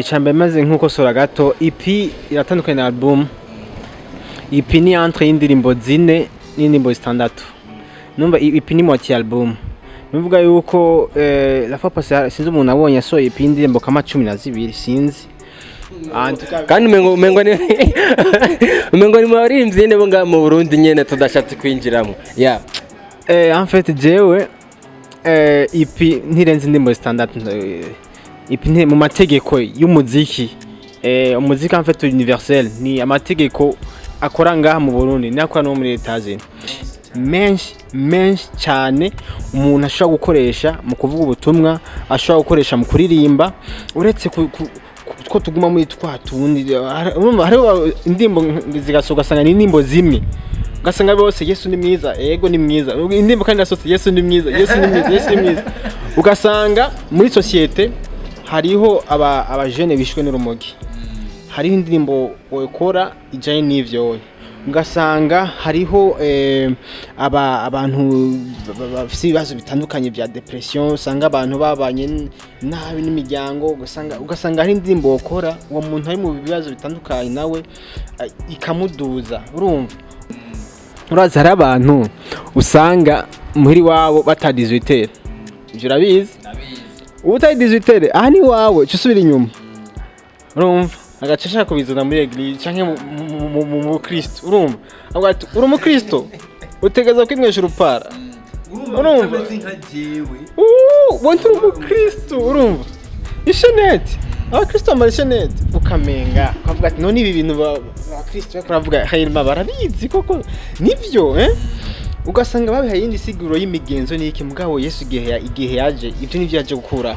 cyambe maze nkuko sora gato EP iratandukanye na album. EP ni entre y'indirimbo zine n'indirimbo zitandatu. Numva EP ni moitié album. Nuvuga yuko la fois passée sinzi umuntu abonye yasohoye EP y'indirimbo kama 12 sinzi. Kandi umengo ni mwarimvye nyene bo nga mu Burundi nyene tudashatse kwinjiramo. Yeah. En fait jewe EP ntirenze indirimbo zitandatu. EP ni mu mategeko y'umuziki. Umuziki en fait universel ni amategeko akora ngaha mu Burundi nakora no muri Etats-Unis. Menshi cyane umuntu ashobora gukoresha mu kuvuga ubutumwa, ashobora gukoresha mu kuririmba, uretse ko tuguma muri twatundi. Hariho indirimbo zigasoga sanga ni indirimbo zimwe ugasanga bose Yesu ni mwiza, yego ni mwiza, indirimbo kandi nasose Yesu ni mwiza, Yesu ni mwiza, Yesu ni mwiza. Ugasanga muri societe hariho aba jeune bishwe n'urumogi, hariho indirimbo ukora ijanye n'ivyo, ugasanga hariho abantu bafise ibibazo bitandukanye bya depression, usanga abantu babanye nabi n'imiryango, ugasanga hari indirimbo ukora uwo muntu ari mu bibazo bitandukanye nawe ikamuduza. Urumva uraza hari abantu usanga muri wabo batadizwitera, ivyo urabizi utadizwitera aha ni wawe cyusubira inyuma. Urumva agacashaka kubizana muri eglise canke mu Kristo. Urumva ati uri mu Kristo utegeza kwimwesha urupara. Urumva wontu mu Kristo. Urumva chanette Kristo amara chanette ukamenga ukavuga ati none ibi bintu ba Kristo bakuravuga hayirima barabizi koko nivyo ugasanga babihaye indi siguro y'imigenzo n'iki mugabo Yesu igihe yaje ivyo nivyo yaje gukura.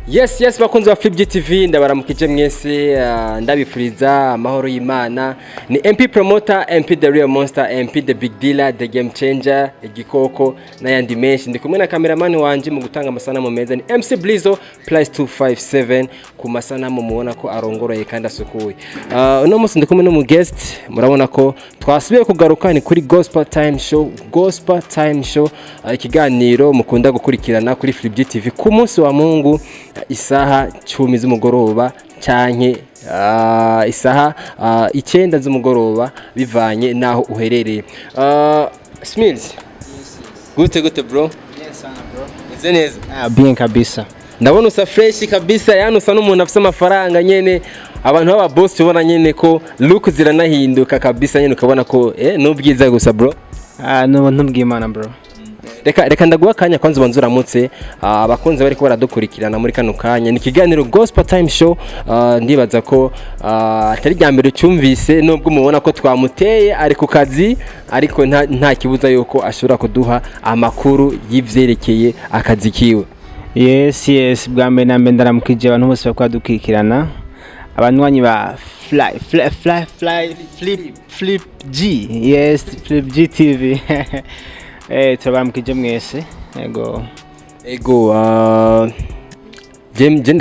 Yes bakunzi wa Flip TV ndabaramukije mwese, ndabifuriza amahoro y'Imana. Ni MP promoter, MP the real monster, MP the big dealer, the game changer, igikoko na yandi menshi. Ndi kumwe na cameraman wanje mu gutanga amasanamu meza ni MC Blizo +257 ku masanamu muona ko arongoroye kandi asukuye. Uno munsi ndi kumwe no mu guest, murabona ko twasubiye kugaruka ni kuri Gospel Time Show, ikiganiro mukunda gukurikirana kuri Flip TV ku munsi wa Mungu isaha 10 z'umugoroba canke isaha 9 z'umugoroba bivanye naho uherereye. Smills. Gute bro? Yes sana bro. Ize neza. Bien kabisa. Ndabona usa fresh kabisa, yani usa n'umuntu afite amafaranga nyene. Abantu baba boss ubona nyene ko look ziranahinduka kabisa nyene ukabona ko n'ubwiza gusa bro. No ntubwimana bro. Reka ndaguha kanya kwanza banzuramutse abakunze bari ko baradukurikirana muri kano kanya. Ni kiganiro Gospel Time Show, ndibaza ko atari ryambere cyumvise nubwo mubona ko twamuteye ari ku kazi, ariko nta kibuza yuko ashobora kuduha amakuru y'ivyerekeye akazi kiwe. Yes bwa mbere na mbere ndaramukije abantu bose bakwadukirikirana, abanywanyi ba Flip G. Yes Flip G TV. Turabamukije mwese. Ego je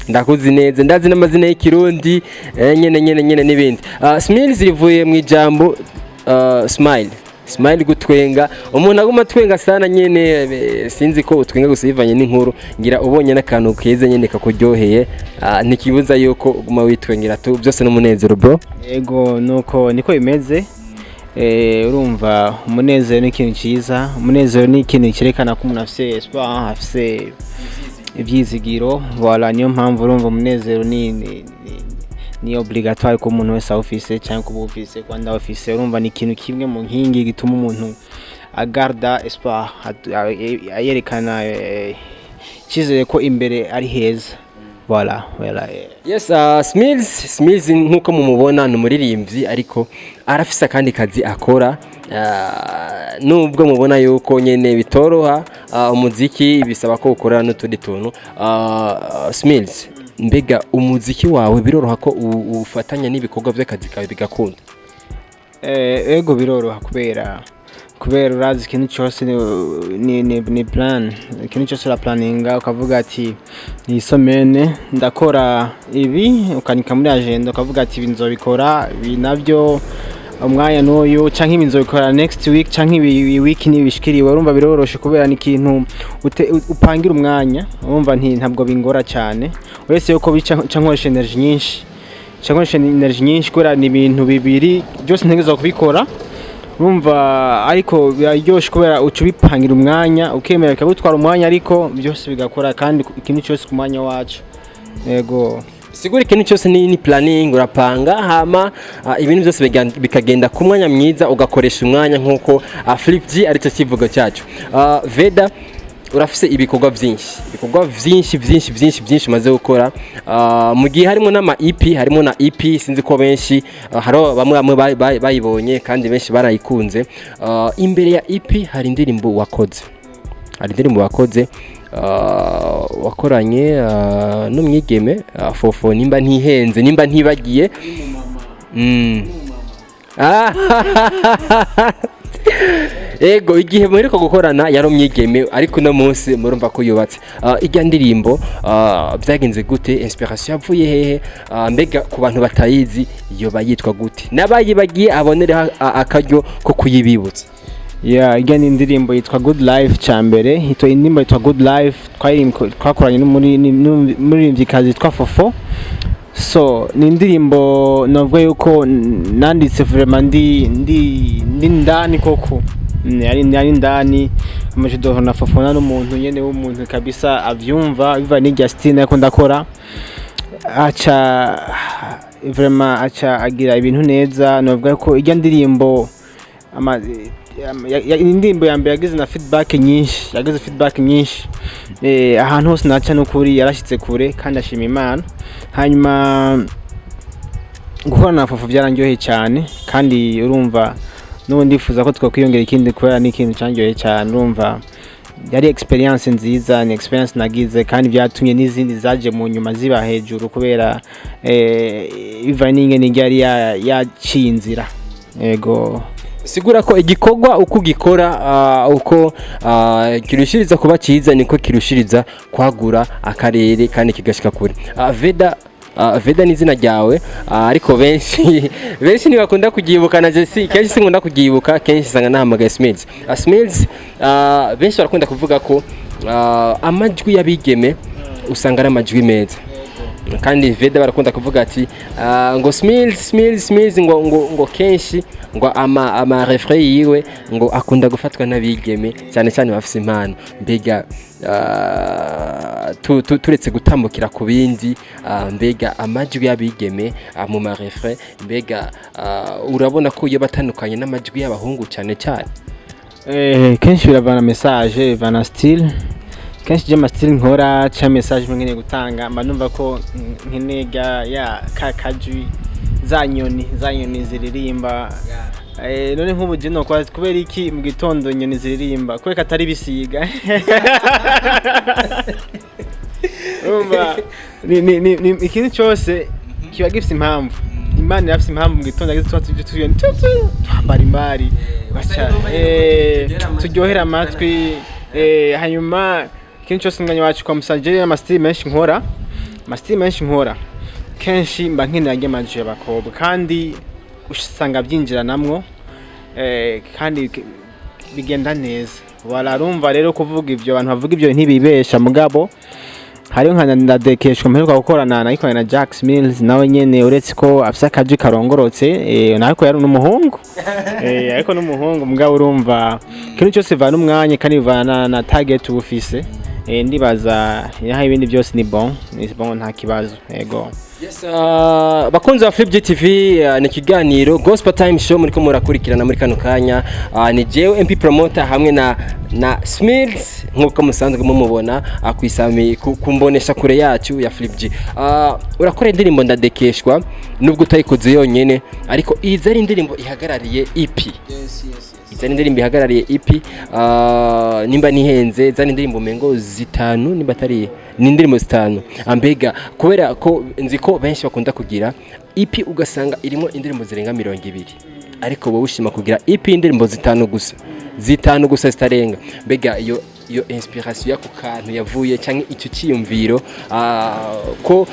ndakuzi neza, ndazi n'amazina y'ikirundi nyene n'ibindi. Smiles rivuye mu ijambo smile gutwenga. Umuntu aguma twenga sana nyene, sinzi ko utwenga gusivanye n'inkuru, ngira ubonye n'akantu keze nyene kakuryoheye, ntikibuza yuko uguma witwengera tu byose n'umunezero bro. Ego nuko niko bimeze. Urumva umunezero ni ikintu cyiza, umunezero ni ikintu cyerekana ko umuntu afise espoir, afise ibyizigiro. Voilà niyo mpamvu urumva umunezero ni obligatoire ko umuntu wese awufise cyangwa ko ubufise kwanda office. Urumva ni ikintu kimwe mu nkingi gituma umuntu agarda espoir, ayerekana cyizere ko imbere ari heza. Voilà. Yes, Smills nkuko mumubona n'umuririmbyi, ariko arafise kandi kazi akora. Nubwo mubona yuko nyene bitoroha, umuziki bisaba ko ukorana n'utundi tuntu. Smills, mbega umuziki wawe biroroha ko ufatanya n'ibikorwa by'akazi kawe bigakunda? Ego biroroha kubera urazi ikintu cyose ni plan, ikintu cyose la planninga, ukavuga ati ni semaine ndakora ibi, ukanika muri agenda ukavuga ati ibi nzobikora, ibi navyo umwanya n'uyu canke ibinzobikora next week canke ibi week nibishikiriwe urumva biroroshe kubera ni ikintu upangira umwanya urumva ntabwo bingora cyane uretse yuko bica nkoresha energy nyinshi kubera ni ibintu bibiri byose ntegeza kubikora urumva ariko biraryoshe kubera uca ubipangira umwanya ukemera bikagutwara umwanya ariko byose bigakora kandi ikintu cyose ku mwanya wacu yego sigura ikintu cyose ni planning urapanga hama ibintu byose bikagenda ku mwanya mwiza ugakoresha umwanya nkuko Flip G ari cyo kivugo cyacu. Veda urafise ibikorwa byinshi maze gukora mu gihe harimo n'ama EP harimo na EP sinzi ko benshi haro bamwe bayibonye kandi benshi barayikunze. Imbere ya EP hari indirimbo wakoze wakoranye n'umwigeme fofo nimba ntihenze nimba ntibagiye ego igihe muheruka gukorana yari umwigeme ariko no munsi murumva ko yubatse ijya ndirimbo byagenze gute inspiration yavuye hehe mbega ku bantu batayizi iyo bayitwa gute nabayibagiye abonere akaryo ko kuyibibutsa. Ijya ni indirimbo yitwa Good Life cyambere indirimbo yitwa Good Life twakoranye n'umuririmbyikazi yitwa Fofo. So ni indirimbo navuga yuko nanditse vraiment ndi ndani koko ari ndani amajido na Fofo n'umuntu nyene w'umuntu kabisa avyumva biva n'ijya style nako ndakora vraiment agira ibintu neza navuga ko ijya ndirimbo indirimbo ya mbere yagize na feedback nyinshi ahantu hose naca n'ukuri yarashitse kure kandi ashima Imana. Hanyuma gukora na Fofo byarangyoheye cyane kandi urumva n'ubu ndifuza ko twakwiyongera ikindi kubera n'ikintu cyangyoheye cyane urumva yari experience nziza ni experience nagize kandi byatumye n'izindi zaje mu nyuma ziba hejuru kubera biva n'ingene yari yaciye inzira yego. Sigura ko igikorwa uko gikora uko kirushiriza kuba cyiza niko kirushiriza kwagura akarere kandi kigashika kure. Veda ni izina ryawe ariko benshi ntibakunda kugibuka na Jesse kenshi sinkunda kugibuka kenshi sanga nahamagaye Smiles benshi barakunda kuvuga ko amajwi y'abigeme usanga ari amajwi meza kandi Veda barakunda kuvuga ati ngo Smiles ngo kenshi ngo ama refrain yiwe ngo akunda gufatwa n'abigeme cyane cyane bafise impano mbega turetse gutambukira ku bindi mbega amajwi y'abigeme mu ma refrain mbega urabona ko iyo batandukanye n'amajwi y'abahungu cyane kenshi biravana message bivana style kenshi je style nkora cha message mwene gutanga mba numva ko nkenega ya kakajwi za nyoni ziririmba none nk'ubu je no kwa kubera iki mu gitondo nyoni ziririmba kubera atari bisiga umba ni ikintu cyose kiba gifite impamvu Imana yafise impamvu mu gitondo yagize twambara imbari bacha turyohera amatwi hanyuma ikintu cyose umwanya wacu kwa musajeri n'amastyle menshi nkora kenshi mba nkeneye amajwi y'abakobwa kandi usanga byinjira namwo kandi bigenda neza bararumva rero kuvuga ibyo abantu bavuga ibyo ntibibesha mugabo hariyo nka ndadekeshwa mperuka gukorana na Jack Mills nawe nyene uretse ko afise akajwi karongorotse nariko yari n'umuhungu ariko n'umuhungu mugabo urumva ikintu cyose vana umwanya kandi bivana na target ubufise ndibaza yaha ibindi byose ni bon nta kibazo yego. Yes, bakunzi wa Flip TV ni kiganiro Gospel Time Show muri ko murakurikirana muri kano kanya ni jewe MP promoter hamwe na Smiles nkuko musanzwe mumubona akwisami kumboneshakure yacu ya Flip G. Urakora indirimbo ndadekeshwa nubwo utayikoze yonyene ariko iza ari indirimbo ihagarariye EP. Yes. Izani indirimbo ihagarariye EP nimba nihenze zani indirimbo mengo zitanu nimba tari ni indirimbo zitanu ambega kubera ko nzi ko benshi bakunda kugira EP ugasanga irimo indirimbo zirenga 200 ariko wowe ushima kugira EP indirimbo zitanu gusa zitarenga mbega iyo inspiration yako kantu yavuye cyangwa icyo cyiyumviro ko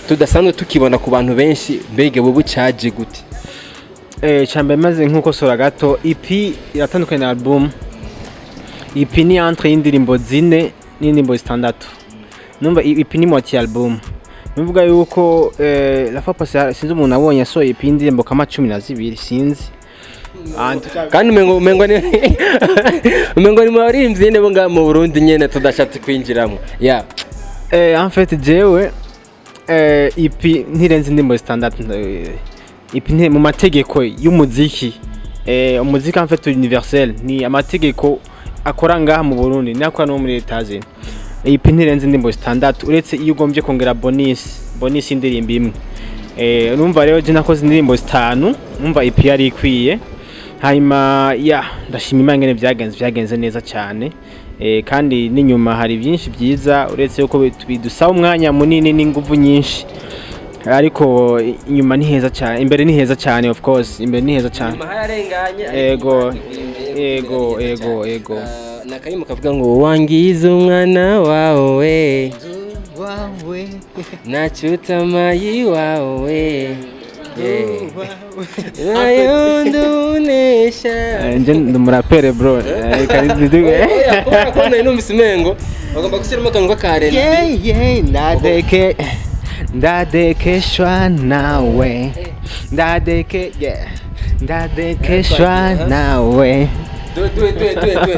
tudasanzwe tukibona ku bantu benshi mbega wowe cyaje gute? cyambere maze nkuko sora gato EP iratandukanye na album. EP ni entre y'indirimbo zine n'indirimbo zitandatu. Numva EP ni moitié album. Numvuga yuko la fois passée sinzi umuntu abonye yasohoye EP y'indirimbo kama 12 sinzi. Kandi umengo ni mwaririmbyi nyene bo nga mu Burundi nyene tudashatse kwinjiramo. Yeah. En fait jewe EP ntirenze indirimbo zitandatu. EP mu mategeko y'umuziki. Umuziki en fait universel ni amategeko akora ngaha mu Burundi nakora no muri Etaje. EP ntirenze indirimbo zitandatu uretse iyo ugombye kongera bonus indirimbo imwe. Urumva rero je nakoze indirimbo zitanu, umva EP yari ikwiye. Hanyuma ndashima Imana ngene byagenze neza cyane. Kandi n'inyuma hari byinshi byiza uretse yuko bidusaba umwanya munini n'inguvu nyinshi. Ariko inyuma ni heza cyane, imbere ni heza cyane of course, imbere ni heza cyane. Ego. Nakari mukavuga ngo wangize umwana wawe nachutamayi wawe ayondunesha nje ndumurapere bro kari numvise umengo bagomba gushyiramo akantu k'akare ndadekeshwa nawe ndadekeshwa nawe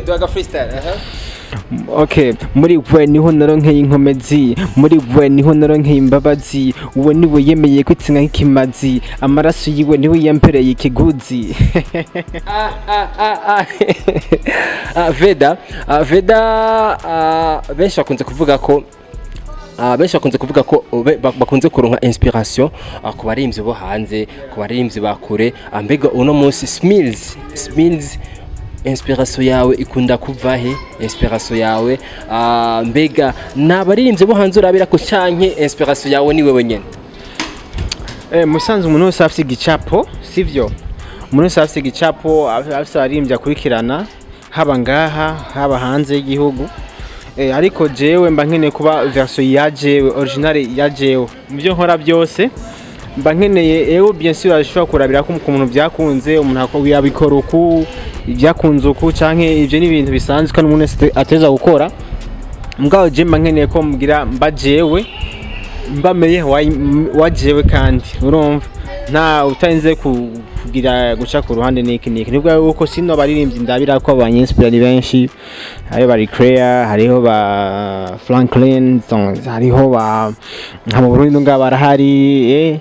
do aga freestyle Okay, muri we niho naronkeye inkomezi, muri we niho naronkeye imbabazi, uwo niwe yemeye kwitsinga nk'ikimazi, amaraso yiwe niwe yampereye ikiguzi. Veda benshi bakunze kuvuga ko bakunze kuronka inspiration ku baririmbyi bo hanze, ku baririmbyi bakure. Mbega uno munsi Smiles inspiration yawe ikunda kuva he? Inspiration yawe mbega nabaririmbye bo hanze urabira ko cyanke inspiration yawe ni wewe nyene? Musanze umuntu wese afite igicapo, sivyo? Umuntu wese afite igicapo, afite abaririmbye akurikirana haba ngaha haba hanze y'igihugu. Ariko jewe mba nkeneye kuba version yaje original yajewe mu byo nkora byose. Mba nkeneye bien sûr ashobora kurabira ko umuntu byakunze, umuntu yabikora uku ibyakunze uku canke ivyo ni ibintu bisanzwe kandi umuntu ateza gukora. Mugabo je mba nkeneye ko mbwira mbajewe mbameye wajewe kandi urumva nta utarinze kugira guca ku ruhande niki nibwo yuko sino baririmbye ndabira ko abanyispirali benshi hariho bari Claire, hariho ba Franklin, hariho ba mu Burundi barahari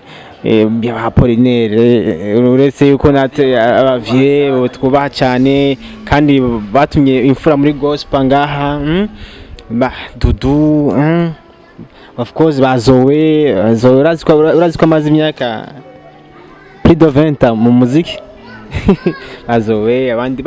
Apollinaire, uretse yuko nate abavye twubaha cyane kandi batumye imfura muri gospel ngaha ba Dudu of course bazowe urazi ko amazi imyaka plus de 20 mu muziki azowe abandi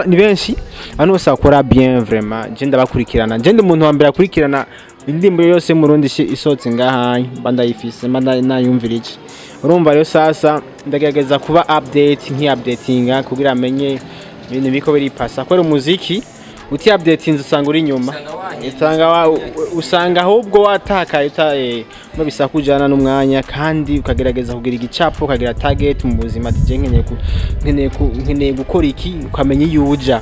ni benshi abantu bose bakora bien vraiment. Je ndabakurikirana, je ndi umuntu wa mbere akurikirana indirimbo yose mu Burundi isotse ngaha bandayifise nayumvirije. Urumva rero sasa ndagerageza kuba updatinga kugira amenye ibintu biko biri pasa ko umuziki uti updatinze usanga uri nyuma, usanga ahubwo watakaye no bisakujana n'umwanya kandi ukagerageza kugira igicapo ukagira target mu buzima. Nkeneye gukora iki ukamenya yuja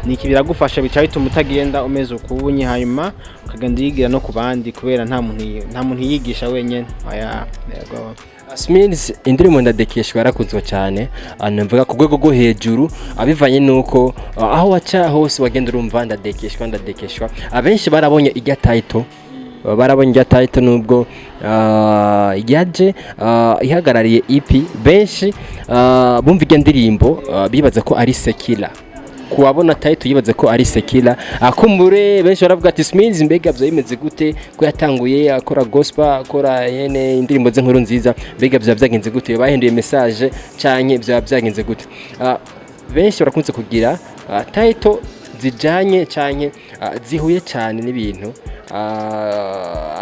niki biragufasha bicaye tumutagenda umeze ukubunye hanyuma ukagenda yigira no kubandi kubera nta muntu yigisha wenyene. Yego Smiles indirimbo ndadekeshwa yarakunzwe cyane, anamvuga ku rwego rwo hejuru abivanye nuko aho waca hose wagenda urumva ndadekeshwa. Abenshi barabonye ijya title nubwo yaje ihagarariye EP. Benshi bumva ijya ndirimbo bibaza ko ari sekila, kuwabona title yibaza ko ari sekila. Akumbure benshi baravuga ati Smiles mbega byo bimeze gute ko yatanguye akora gospel, akora yene indirimbo z'inkuru nziza, mbega byo byagenze gute, bahinduye message canke byo byagenze gute? Benshi barakunze kugira title zijanye canke zihuye cyane n'ibintu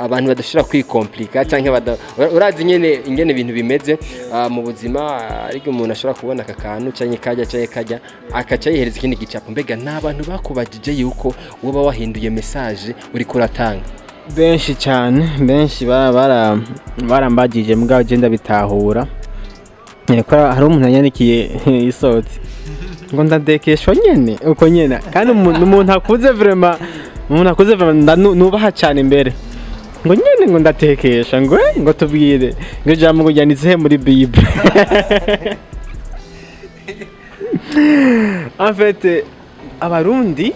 abantu badashira kwikomplika canke urazi nyene ingene ibintu bimeze mu buzima. Ariko umuntu ashobora kubona akakantu canke kajya akaca yihereza ikindi gicapo. Mbega n'abantu bakubajije yuko woba wahinduye message uri kuratanga? Benshi cyane, benshi barambagije mugabo je ndabitahura. ko hari umuntu yanyandikiye isoti ngo ndadekeshwa nyene uko nyene kandi umuntu akuze vraiment nubaha cyane imbere ngo nyene ngo ndatekesha ngo tubwire ngo jambo ngo yanditse muri bible. En fait abarundi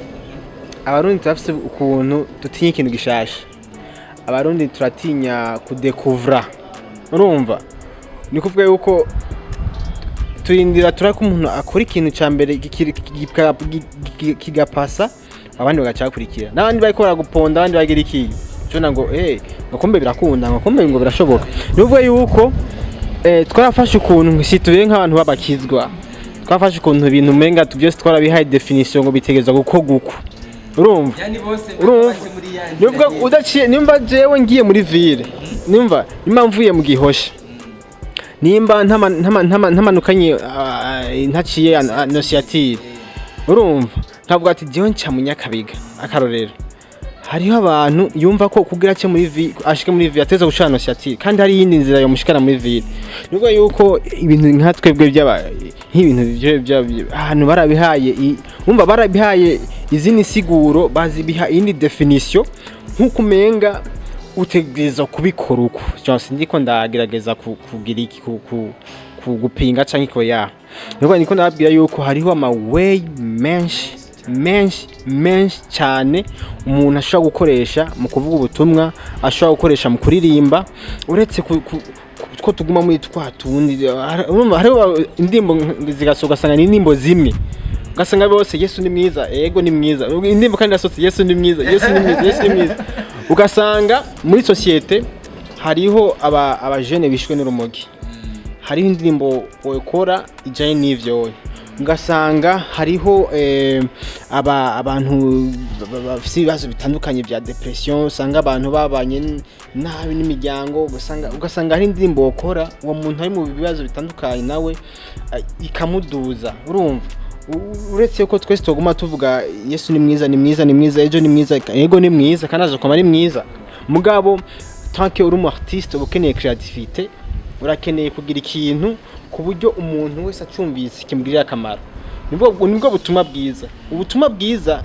turafise ukuntu dutinya ikintu gishasha. Abarundi turatinya kudekuvra, urumva ni kuvuga yuko turindira turako umuntu akora ikintu ca mbere kigapasa abandi bagacakurikira, n'abandi bariko baraguponda, abandi bagira iki cyo ngo ngakombe birakunda, ngakombe ngo birashoboka. Nuvuga yuko twarafashe ukuntu situye nk'abantu babakizwa, twafashe ukuntu ibintu menga byose twarabihaye definition ngo bitegezwa guko urumva yani bose nuvuga udaciye nimba jewe ngiye muri ville, nimba mvuye mu Gihosha, nimba ntamanukanye ntaciye annonciative, urumva ntabwo ati jewe nca mu Nyakabiga akarorero. Hariho abantu yumva ko kugira cyo muri ville ashike muri ville ateza gucana annonciative kandi hari yindi nzira yo mushikana muri ville. Nuvuga yuko ibintu nkatwebwe nk'ibintu ahantu barabihaye, umva barabihaye izini siguro bazibiha indi definition nkuko umenga utegereza kubikora uko cyose. Ndiko ndagerageza kugira iki kugupinga canke ko ya nuko niko ndababwira yuko hariho ama way menshi cyane umuntu ashobora gukoresha mu kuvuga ubutumwa, ashobora gukoresha mu kuririmba, uretse ko tuguma muri twatundi. Hariho indimbo zigasogasanga ni indimbo zimwe ugasanga bose Yesu ni mwiza, yego ni mwiza, indimbo kandi asotse Yesu ni mwiza, Yesu ni mwiza. Ugasanga muri societe hariho abajene bishwe n'urumogi, hariho indimbo okora ijanye n'ivyo. Ugasanga hariho abantu bafite ibibazo bitandukanye bya depression, usanga abantu babanye nabi n'imiryango, ugasanga hari indirimbo okora uwo muntu ari mu bibazo bitandukanye nawe ikamuduza, urumva. Uretse ko twese tuguma tuvuga Yesu ni mwiza, ejo ni mwiza, yego ni mwiza kandi azokoma ari mwiza, mugabo tant que uri mu artiste ukeneye creativité, urakeneye kugira ikintu ku buryo umuntu wese acumbitse kimugirira akamaro. Nibwo butumwa bwiza. Ubutumwa bwiza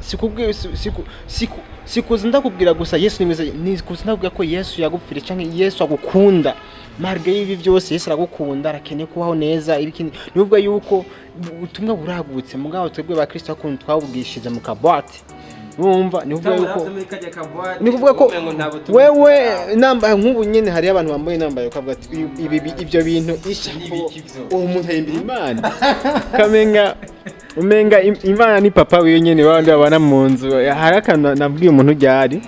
sikuza ndakubwira gusa Yesu ni mwiza, nikuza ndakubwira ko Yesu yagupfira canke Yesu agukunda. Marge y'ibi byose Yesu aragukunda, arakeneye kubaho neza. Nibwo yuko ubutumwa buragutse, mugabo twebwe ba Kristo akuntu twabubwishize mu kabwate, urumva. Nikuvuga ko wewe namba nk'ubu nyene hari abantu bambaye namba yo kavuga ati ibyo bintu ishako uwo muntu ayimbira Imana kamenga umenga Imana ni papa wiyo nyene bandi babana mu nzu. Hari akantu nabwiye umuntu ryari,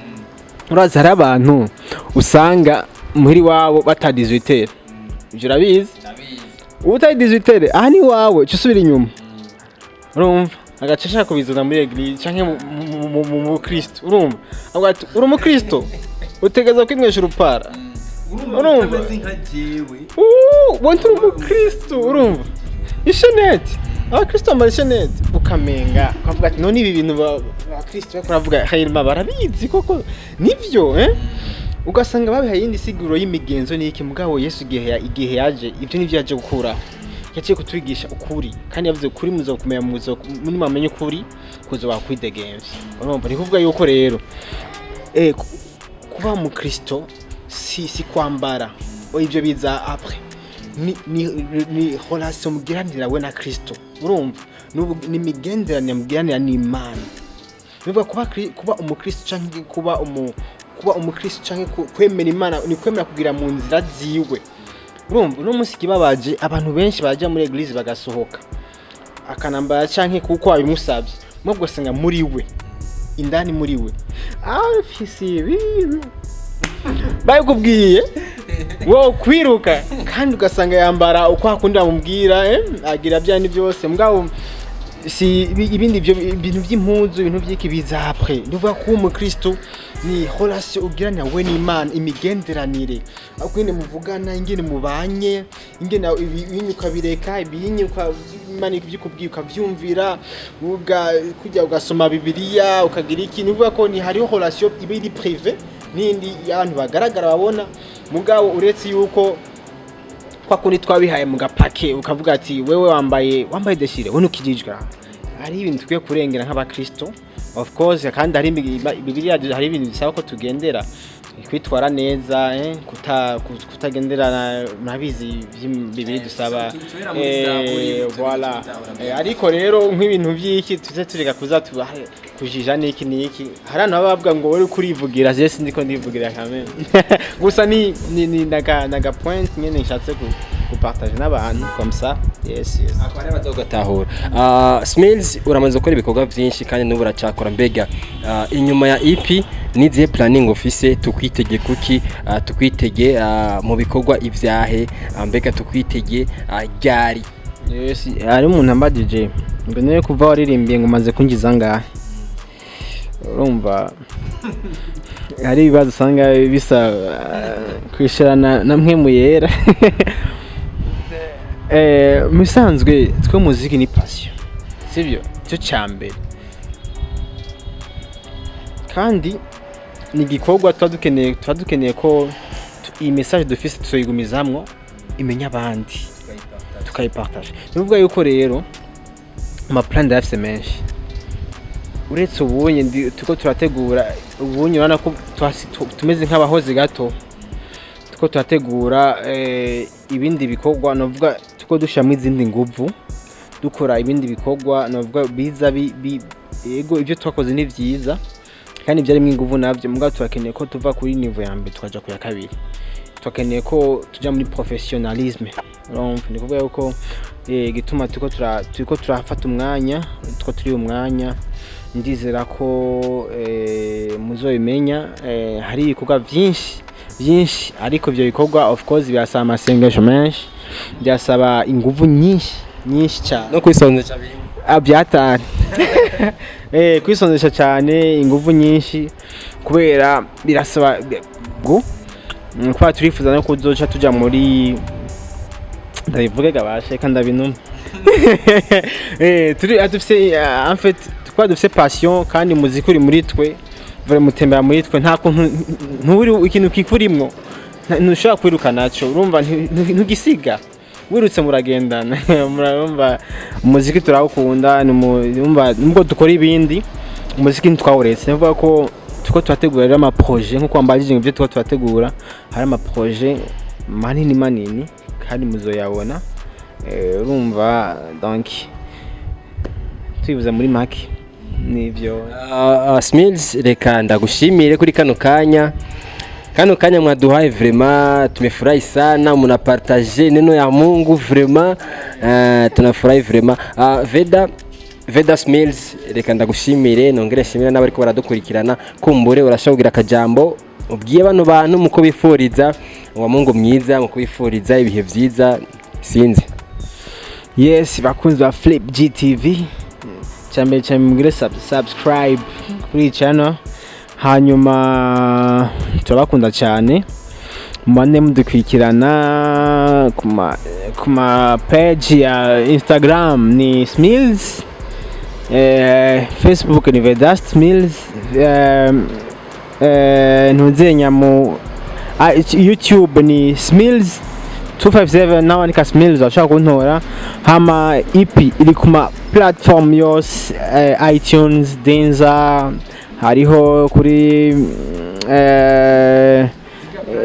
uraza hari abantu usanga muri wabo batadize itera, ibyo urabizi utadize itera aha ni wawe cyo subira inyuma, urumva agacesha kubizana muri eglise canke mu Kristo, urumva ati uri mu Kristo utegeza kwimwesha urupara, urumva wantu uri mu Kristo, urumva ishanette Kristo amara chanette ukamenga ukavuga ati none ibi bintu ba Kristo bakuravuga hayirma barabizi koko nivyo ugasanga babihaye indi siguro y'imigenzo n'iki, mugabo Yesu igihe yaje ibyo nivyo yaje gukura, yaciye kutwigisha ukuri kandi yavuze ukuri muzo kumenya muzo muri mamenye ukuri kuzo bakwidegenza, urumva. Ni kuvuga yuko rero kuba mu Kristo si kwambara ibyo biza après ni relation mugiranira we na Kristo, urumva. Ni migenderanire mugiranira n'Imana. Bivuga kuba umukristo canke kuba umukristo canke kwemera Imana ni kwemera kugira mu nzira ziwe, urumva. No musiki babaje abantu benshi baje muri eglise bagasohoka akanambara canke kuko abimusabye, mubwo senga muri we indani muri we afisi bibi bayikubwiye wo kwiruka kandi ugasanga yambara uko akunda mubwira agira byani byose, mugabo si ibindi ibintu by'impuzu, ibintu by'ikibiza après. Nduvuga ko umukristo ni relation ugirana we n'Imana, imigenderanire akwine muvugana, ingene mubanye, ingene ibinyuka bireka ibinyuka Imana ibyikubwiye ukavyumvira, kujya ugasoma Bibiliya ukagira iki. Nduvuga ko ni hariho relation ibiri privé nindi y'abantu bagaragara babona, mugabo uretse yuko kwa kundi twabihaye mu gapake ukavuga ati wewe wambaye deshire wowe ukijijwe ari ibintu tukwiye kurengera nk'abakristo of course kandi hari Bibiliya hari ibintu bisaba ko tugendera kwitwara neza kutagendera nabizi Bibiliya dusaba voilà ariko rero nk'ibintu by'iki tuze tureka kuza kujija niki harana bavuga ngo wowe kurivugira je sindiko ndivugira kamwe gusa ni naga point nyene nshatse kupartage n'abantu comme ça yes akora bazogatahura Smiles uramaze gukora ibikorwa byinshi kandi n'ubu uracakora mbega inyuma ya EP nizihe planning office tukwitege kuki tukwitege mu bikorwa ivyahe mbega tukwitege ryari yes ari umuntu ambadije ngo niwe kuva waririmbiye ngo maze kungiza ngahe urumva hari ibibazo usanga bisa kwishirana namwe muyera musanzwe twe muziki ni passion sivyo cyo cyambere kandi ni gikorwa twadukeneye ko iyi message dufise tuzoyigumizamwo imenya abandi tukayipartage bivuga yuko rero ama plan d'afse menshi uretse ubunye tuko turategura ubunye urana ko tumeze nk'abahoze gato tuko turategura ibindi bikorwa novuga tuko dushamwe izindi nguvu dukora ibindi bikorwa novuga biza yego ibyo twakoze ni byiza kandi byari mwinguvu navyo muga turakeneye ko tuva kuri niveau ya mbere tukaja ku ya kabiri twakeneye ko tuja muri professionnalisme urumva ni kuvuga yuko gituma tuko turafata umwanya tuko turi umwanya ndizera ko muzoyimenya hari ibikorwa byinshi ariko byo bikorwa of course byasaba amasengesho menshi byasaba inguvu nyinshi cyane no kwisondesha byatari kwisondesha cyane inguvu nyinshi kubera birasaba ngo kwa turifuza no kuzoca tuja muri ndabivuge gabashe kandi abintu turi adufise en fait kwa dufise passion kandi muziki uri muri twe vraiment mutembera muri twe nta kuntu nturi ikintu kikurimwo ntushaka kwirukana naco urumva ntugisiga wirutse muragendana murumva umuziki turawukunda numva nubwo dukora ibindi umuziki ntitwawuretse navuga ko tuko twategura rero ama projet nko kwambajije ibyo tuko twategura hari ama projet manini kandi muzoyabona urumva donc twibuza muri make nivyo Smiles reka ndagushimire kuri kano kanya mwaduhaye vraiment tumefurahi sana mnapartage neno ya Mungu vraiment tunafurahi vraiment Veda Smiles reka ndagushimire nongere shimira n'abari ko baradukurikirana kumbure urashobogira akajambo ubwiye bano bantu muko bifuriza wa Mungu mwiza muko bifuriza ibihe byiza sinzi yes bakunzi ba Flip GTV cyane mugire subscribe kuri channel hanyuma turabakunda cyane mane mudukwikirana kuma page ya Instagram ni Smiles Facebook ni Veda Smiles ntuzenya mu YouTube ni Smiles 257 nawe ni Smiles ashaka kuntora hama EP iri kuma platform yose iTunes Denza hariho kuri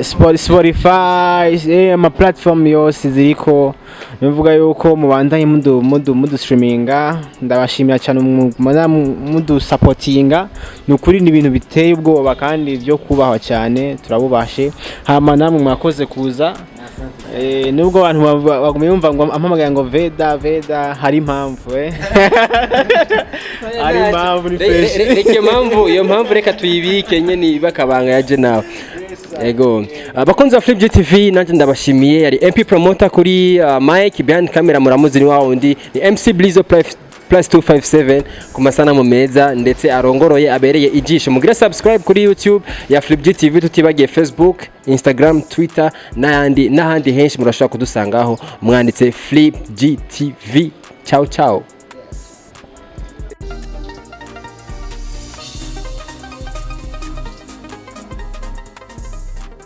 Spotify ama platform yose ziriko bivuga yuko mubandanye mudu streaminga ndabashimira cyane mudu supportinga nukuri ni ibintu biteye ubwoba kandi byo kubahwa cyane turabubashe hama namwe mwakoze kuza nubwo abantu bagumye yumva ngo ampamagaye ngo Veda hari impamvu hari impamvu ni fresh iyo mpamvu reka tuyibike nyene bakabanga yaje nawe ego abakunzi ba Flip GTV nanje ndabashimiye yari MP promoter kuri mic behind camera muramuzi ni wawundi ni MC Blizo +257 ku masanamu meza ndetse arongoroye abereye ijisho mugira subscribe kuri YouTube ya Flip GTV tutibagiye Facebook Instagram Twitter n'ahandi henshi murashaka kudusangaho mwanditse Flip GTV ciao